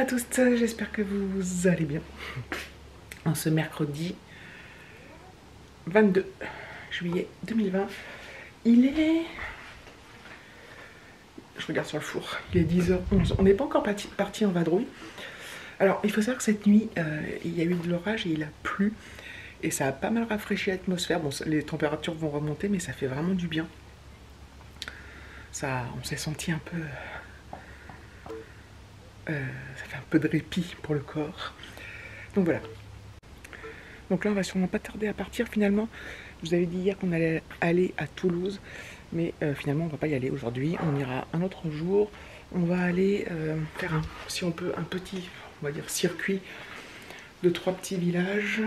tous, j'espère que vous allez bien. En ce mercredi 22 juillet 2020, il est... Je regarde sur le four, il est 10h11. On n'est pas encore parti en vadrouille. Alors, il faut savoir que cette nuit, il y a eu de l'orage et il a plu. Et ça a pas mal rafraîchi l'atmosphère. Bon, les températures vont remonter, mais ça fait vraiment du bien. Ça, on s'est senti un peu... ça fait un peu de répit pour le corps. Donc voilà. Donc là, on va sûrement pas tarder à partir finalement. Je vous avais dit hier qu'on allait aller à Toulouse. Mais finalement, on va pas y aller aujourd'hui. On ira un autre jour. On va aller faire si on peut, un petit, on va dire, circuit de 3 petits villages.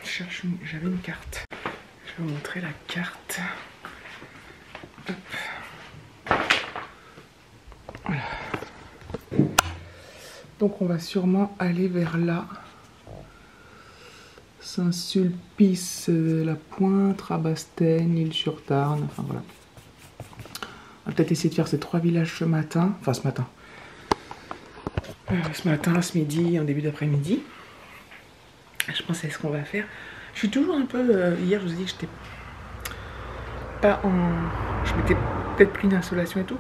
J'avais une carte. Je vais vous montrer la carte. Hop. Voilà. Donc on va sûrement aller vers là. Saint-Sulpice, La Pointe, Rabastens, L'Isle-sur-Tarn, enfin voilà. On va peut-être essayer de faire ces 3 villages ce matin. Enfin ce matin. Ce midi, en début d'après-midi. Je pense que c'est ce qu'on va faire. Je suis toujours un peu... hier je vous ai dit que j'étais pas en... Je m'étais peut-être pris une insolation et tout.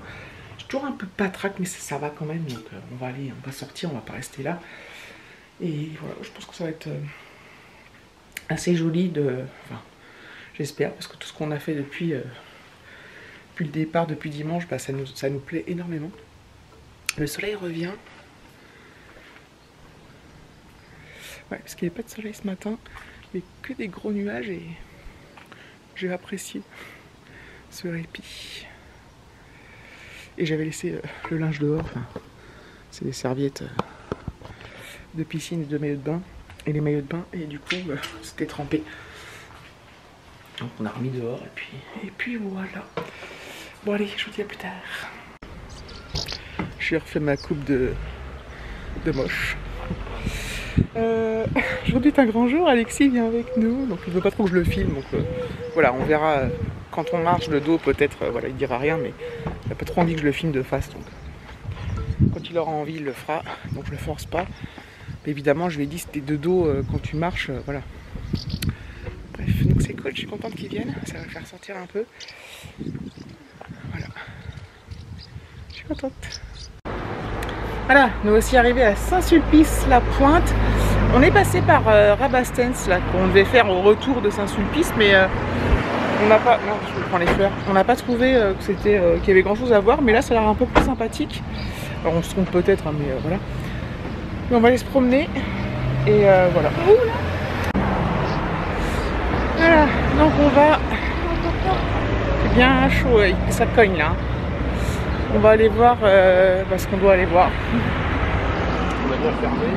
Je suis toujours un peu patraque, mais ça va quand même. Donc on va aller, on va sortir, on va pas rester là. Et voilà, je pense que ça va être assez joli de... Enfin, j'espère, parce que tout ce qu'on a fait depuis le départ, depuis dimanche, bah, ça nous plaît énormément. Le soleil revient. Ouais, parce qu'il n'y avait pas de soleil ce matin, mais que des gros nuages et j'ai apprécié ce répit. Et j'avais laissé le linge dehors, enfin, c'est des serviettes de piscine et de maillot de bain, et les maillots de bain, et du coup c'était trempé. Donc on a remis dehors et puis voilà. Bon allez, je vous dis à plus tard. J'ai refait ma coupe de moche. Aujourd'hui est un grand jour, Alexis vient avec nous, donc il veut pas trop que je le filme, donc voilà, on verra quand on marche le dos peut-être, voilà, il dira rien, mais il n'a pas trop envie que je le filme de face, donc quand il aura envie il le fera, donc je le force pas. Mais évidemment je lui ai dit c'était de dos quand tu marches, voilà. Bref, donc c'est cool, je suis contente qu'ils viennent, ça va le faire sortir un peu. Voilà, je suis contente. Voilà, nous aussi arrivés à Saint-Sulpice, La Pointe. On est passé par Rabastens, là, qu'on devait faire au retour de Saint-Sulpice, mais on n'a pas... Non, je prends les fleurs. On n'a pas trouvé qu'il y avait grand chose à voir, mais là, ça a l'air un peu plus sympathique. Alors, on se trompe peut-être, hein, mais voilà. Mais on va aller se promener, et voilà. Voilà, donc on va... C'est bien chaud, ça cogne, là. On va aller voir ce qu'on doit aller voir.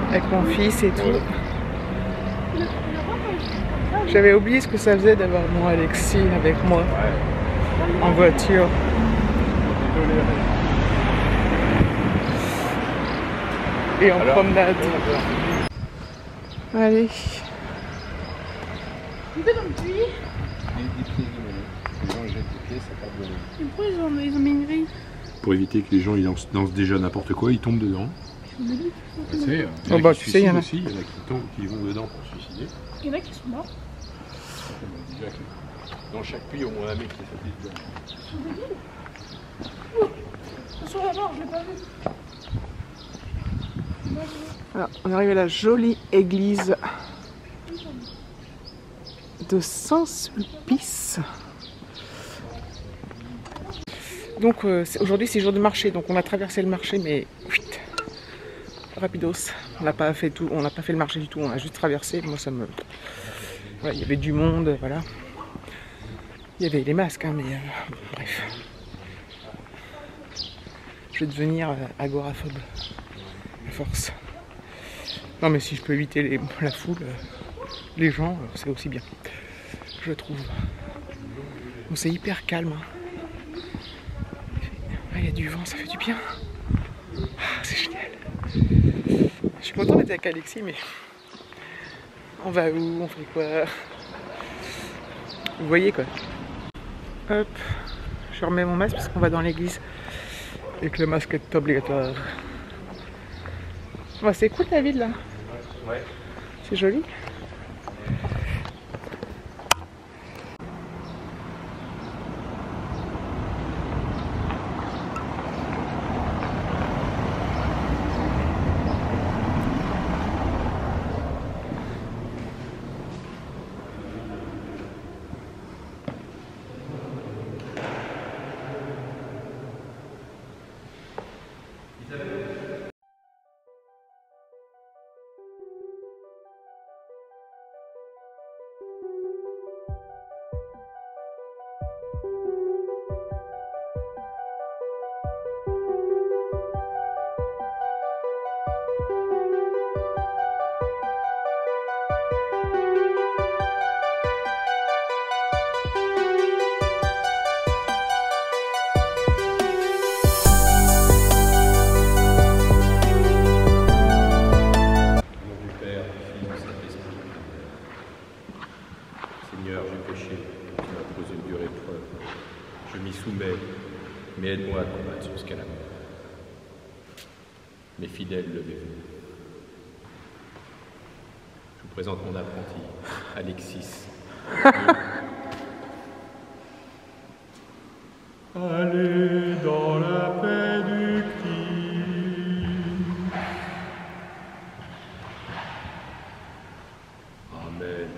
Avec mon fils et tout. J'avais oublié ce que ça faisait d'avoir mon Alexis avec moi en voiture. Et en promenade. Allez. On fait dans le puits. Des pieds de l'eau. Les gens jettent des pieds, ça part de l'eau. Et pourquoi ils ont mis une grille? Pour éviter que les gens ils dansent déjà n'importe quoi, ils tombent dedans. Tu sais, Oh bah, tu sais, il y en a aussi, il y en a qui tombent, qui vont dedans pour se suicider. Il y en a qui sont morts. Déjà que dans chaque puits, au moins un mec qui est sauté dedans. Ils sont débiles. Attention à la mort, je l'ai pas vu. Alors, on arrive à la jolie église de Saint-Sulpice. Donc aujourd'hui c'est jour de marché, donc on a traversé le marché, mais rapidos. On n'a pas fait tout, on n'a pas fait le marché du tout, on a juste traversé. Moi ça me, voilà, il y avait du monde, voilà. Il y avait les masques, hein, mais bref. Je vais devenir agoraphobe à force. Non mais si je peux éviter la foule, les gens, c'est aussi bien, je trouve. Bon, c'est hyper calme. Hein. Il y a du vent, ça fait du bien. Ah, c'est génial. Je suis contente d'être avec Alexis, mais on va où? On fait quoi? Vous voyez quoi. Hop, je remets mon masque parce qu'on va dans l'église Et que le masque est obligatoire. Ouais, c'est cool la ville là. Ouais. C'est joli. Seigneur, j'ai péché, tu m'as posé une dure épreuve. Je m'y soumets, mais aide-moi à combattre jusqu'à la mort. Mes fidèles, levez-vous. Je vous présente mon apprenti, Alexis. Allez dans la paix du Christ. Amen.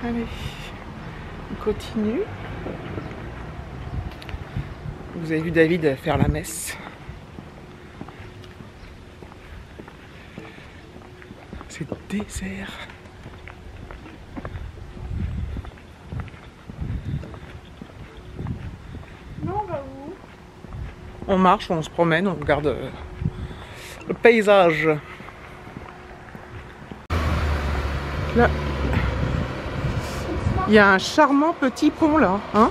Allez, on continue. Vous avez vu David faire la messe. C'est désert. Non, on va où? On marche, on se promène, on regarde le paysage. Là, il y a un charmant petit pont là, hein?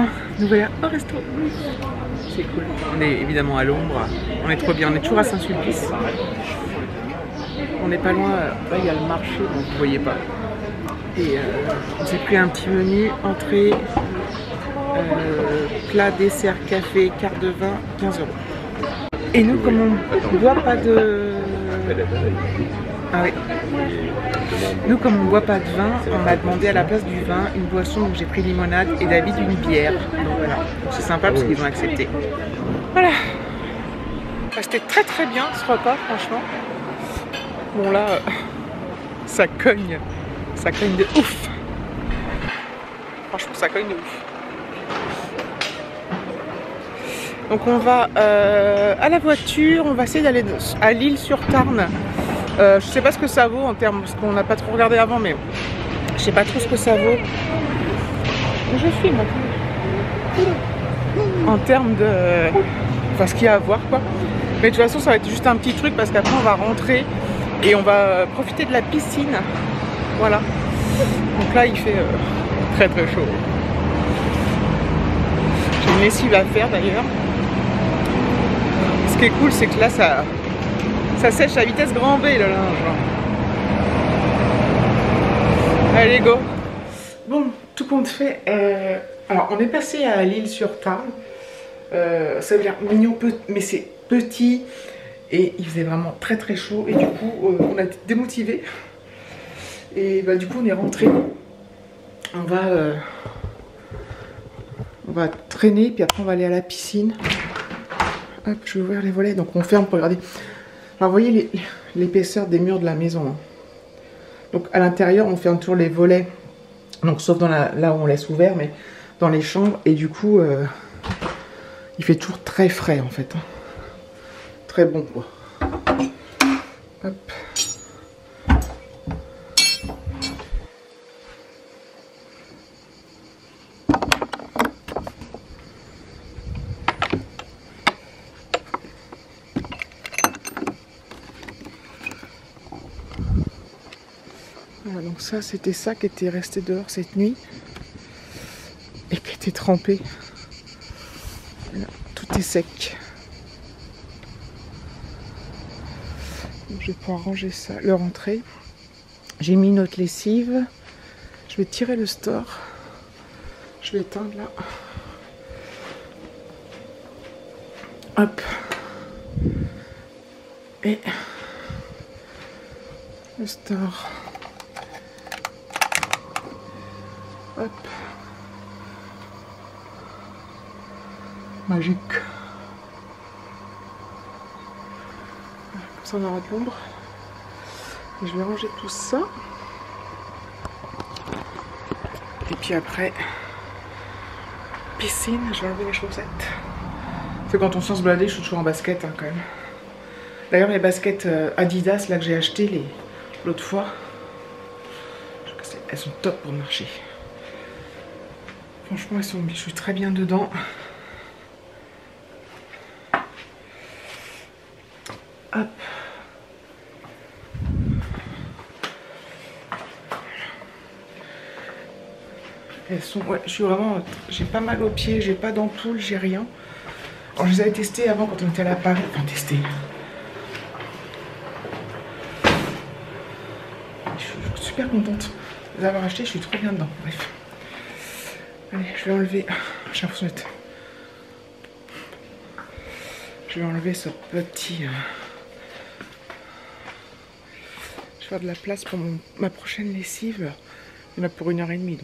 Bon, nous voilà au resto. C'est cool. On est évidemment à l'ombre. On est trop bien. On est toujours à Saint-Sulpice. On n'est pas loin. Là, il y a le marché, donc vous ne voyez pas. Et on s'est pris un petit menu, entrée, plat, dessert, café, carte de vin, 15 €. Et nous, comme on ne boit pas de... Ah oui. Nous, comme on ne boit pas de vin, on a demandé à la place du vin une boisson, donc j'ai pris limonade et David une bière. Donc voilà, c'est sympa parce qu'ils ont accepté. Voilà. C'était très très bien ce repas, franchement. Bon là, ça cogne de ouf. Franchement, ça cogne de ouf. Donc on va à la voiture, on va essayer d'aller à L'Isle-sur-Tarn. Je sais pas ce que ça vaut en termes, parce qu'on n'a pas trop regardé avant, mais je sais pas trop ce que ça vaut. Je filme. En termes de... Enfin, ce qu'il y a à voir, quoi. Mais de toute façon, ça va être juste un petit truc, parce qu'après, on va rentrer et on va profiter de la piscine. Voilà. Donc là, il fait très très chaud. J'ai une lessive à faire, d'ailleurs. Ce qui est cool, c'est que là, ça sèche à vitesse grand V, le linge. Allez, go. Bon, tout compte fait. Alors, on est passé à L'Isle-sur-Tarn. Ça veut dire mignon, mais c'est petit. Et il faisait vraiment très très chaud. Et du coup, on a été démotivés. Et bah, du coup, on est rentré. On va va traîner, puis après on va aller à la piscine. Hop, je vais ouvrir les volets, donc on ferme pour regarder. Alors vous voyez l'épaisseur des murs de la maison. Hein. Donc à l'intérieur, on ferme toujours les volets, donc sauf dans là où on laisse ouvert, mais dans les chambres, et du coup, il fait toujours très frais en fait. Hein. Très bon quoi. Hop. Voilà, donc ça, c'était ça qui était resté dehors cette nuit et qui était trempé. Là, tout est sec. Donc, je vais pouvoir ranger ça, le rentrer. J'ai mis une autre lessive. Je vais tirer le store. Je vais éteindre là. Hop. Et le store. Hop. Magique. Comme ça on aura de l'ombre. Et je vais ranger tout ça. Et puis après, piscine, je vais enlever les chaussettes. C'est quand on sort se balader, je suis toujours en basket hein, quand même. D'ailleurs les baskets Adidas là que j'ai acheté l'autre fois, elles sont top pour marcher. Franchement, je suis très bien dedans. Hop. Elles sont, ouais, je suis vraiment, j'ai pas mal aux pieds, j'ai pas d'ampoule, j'ai rien. Alors, je les avais testées avant quand on était allé à Paris. Enfin, testées. Je suis super contente de les avoir achetées, je suis trop bien dedans. Bref. Allez, je vais enlever. J'ai l'impression d'être. Je vais enlever ce petit. Je vais faire de la place pour ma prochaine lessive. Il y en a pour 1h30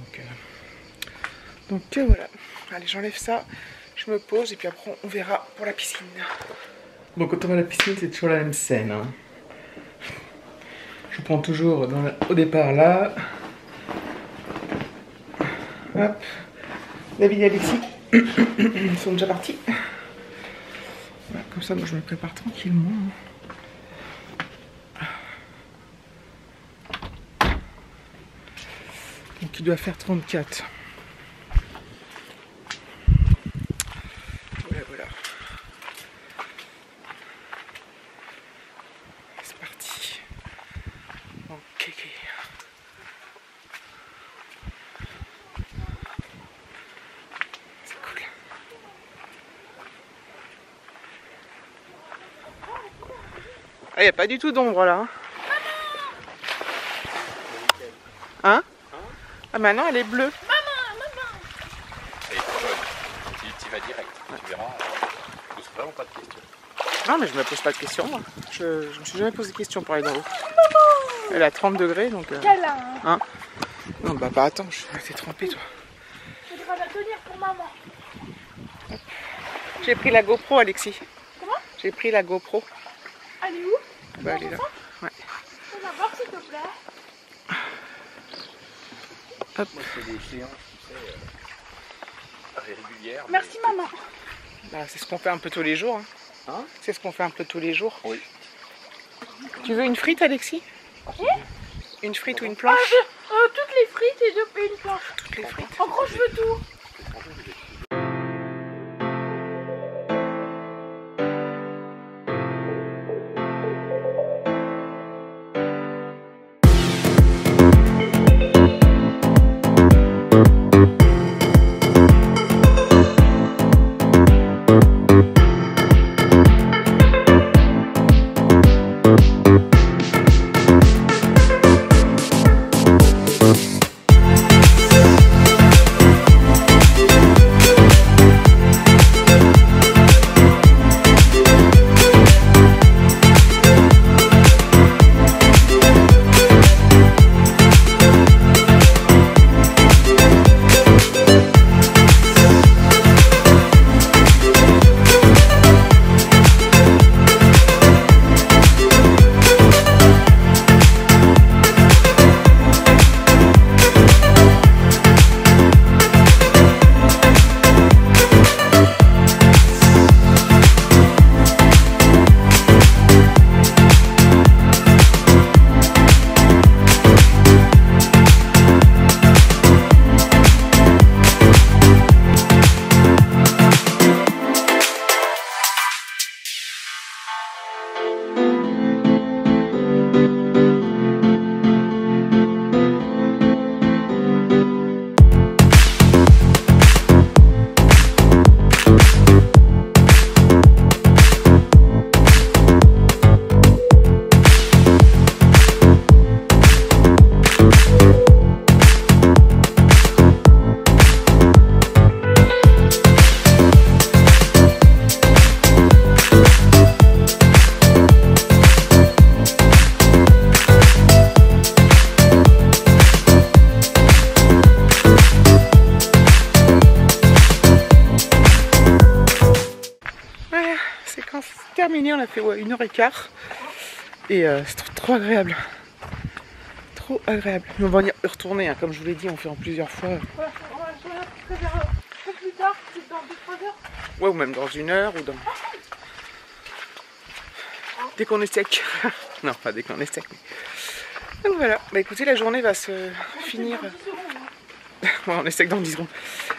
donc voilà. Allez, j'enlève ça. Je me pose et puis après on verra pour la piscine. Bon, quand on va à la piscine, c'est toujours la même scène. Hein. Je prends toujours au départ là. Hop. David et Alexis ils sont déjà partis. Voilà, comme ça, moi je me prépare tranquillement. Donc il doit faire 34. Voilà. C'est parti. Ok. C'est cool. Ah, il n'y a pas du tout d'ombre là. Hein? Ah, maintenant elle est bleue. Elle est trop bonne. Tu vas direct. Tu verras. Je ne pose vraiment pas de questions. Non, mais je me pose pas de questions moi. Je me suis jamais posé de questions pour aller dans l'eau. Elle est à 30 degrés donc. Hein? Non, bah attends, t'es trempé toi. Faudra la tenir pour maman. J'ai pris la GoPro, Alexis. Comment? J'ai pris la GoPro. Elle est où? Bah, elle est là. Ouais. On va voir s'il te plaît. Hop. Moi, c'est des séances, tu sais, régulières. Merci maman. Bah, c'est ce qu'on fait un peu tous les jours. Hein. Hein? C'est ce qu'on fait un peu tous les jours. Oui. Tu veux une frite, Alexis? Une frite ou une planche? Toutes les frites et une planche. Toutes les frites. En gros, je veux tout. Terminé, on a fait 1h15 et c'est trop agréable, trop agréable. On va y retourner, hein, comme je vous l'ai dit, on fait en plusieurs fois. Ouais, on va faire un peu plus tard, c'est dans 2-3 heures. Ouais, ou même dans 1 heure ou dans... Dès qu'on est sec. Non, pas dès qu'on est sec. Mais... Donc voilà, bah écoutez, la journée va se finir... Ouais, on est sec dans 10 secondes.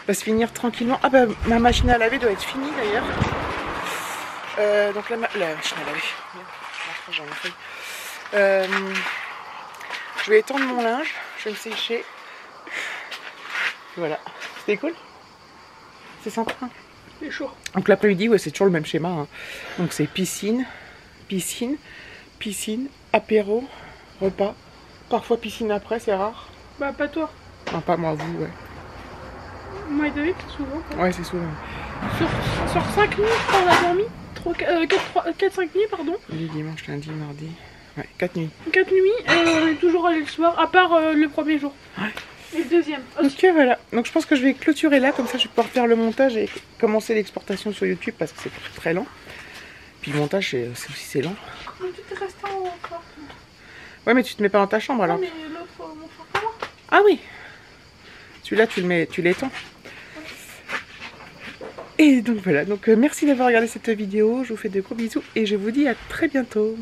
Va se finir tranquillement. Ah bah ma machine à laver doit être finie d'ailleurs. Donc la machine à laver. J'en ai fait. Je vais étendre mon linge, je vais me sécher. Voilà. C'était cool. C'est sympa. Hein. C'est chaud. Donc l'après-midi, ouais, c'est toujours le même schéma. Hein. Donc c'est piscine, piscine, piscine, apéro, repas. Parfois piscine après, c'est rare. Bah pas toi. Non, pas moi, vous, ouais. Moi et David, c'est souvent. Quoi. Ouais, c'est souvent. Sur 5 nuits, on a dormi. 4-5 nuits, pardon. Les dimanches, lundi, mardi. Ouais, 4 nuits. 4 nuits, et on est toujours allé le soir, à part le premier jour. Ouais. Et le deuxième aussi. Ok, voilà. Donc je pense que je vais clôturer là, comme ça je vais pouvoir faire le montage et commencer l'exportation sur YouTube parce que c'est très lent. Puis le montage, c'est lent. Mais tu t'es resté en quartier. Ouais, mais tu te mets pas dans ta chambre alors. Non, mais l'autre, mon frère, comment? Ah oui. Celui-là, tu l'étends. Et donc voilà, donc merci d'avoir regardé cette vidéo, je vous fais de gros bisous et je vous dis à très bientôt.